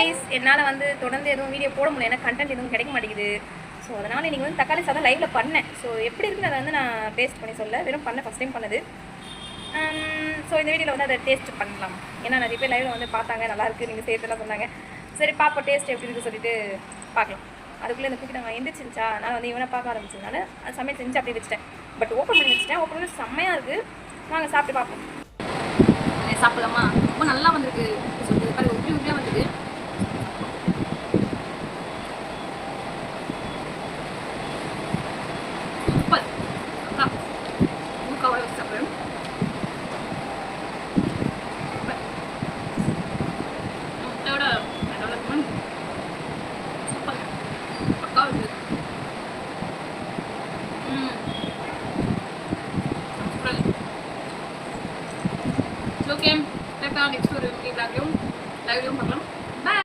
Guys, என்னால் வந்து தொடர்ந்து எதுவும் வீடியோ போட முடியல, ஏன்னா கண்டென்ட் எதுவும் கிடைக்க மாட்டேங்குது. ஸோ அதனால் இன்றைக்கி வந்து தக்காளி சாதம் லைவில் பண்ணேன். ஸோ எப்படி இருக்குன்னு அதை வந்து நான் டேஸ்ட் பண்ணி சொல்ல, வெறும் பண்ண ஃபஸ்ட் டைம் பண்ணது. ஸோ இந்த வீடியோவில் வந்து அதை டேஸ்ட் பண்ணலாம். ஏன்னா நிறைய பேர் லைவில் வந்து பார்த்தாங்க, நல்லாயிருக்கு நீங்கள் சேர்த்துலாம் சொன்னாங்க. சரி பார்ப்போம் டேஸ்ட் எப்படி இருக்குது சொல்லிட்டு பார்க்கலாம். அதுக்குள்ளே இந்த குக்கி நாங்கள் எந்திரிச்சிருச்சா, நான் வந்து இவனை பார்க்க ஆரம்பிச்சதுனால அது சமையல் செஞ்சு அப்படியே வச்சுட்டேன். பட் ஓப்பன் பண்ணி வச்சுட்டேன். ஓப்பன் பண்ணி செம்மையாக இருக்குது. வாங்க சாப்பிட்டு பார்ப்போம். சாப்பிடலாமா? ரொம்ப நல்லா வந்திருக்கு சொல்லிட்டு பாரு, உப்பி உப்பியாக வந்தது. சூப்பர். அக்கா ஊக்காவோட வச்சு சாப்பிட்றேன். முட்டையோட நல்லா இருக்கும். சூப்பர் பக்கா இருக்குது. ஓகே, நெக்ஸ்ட் ஒரு லைவ்லையும்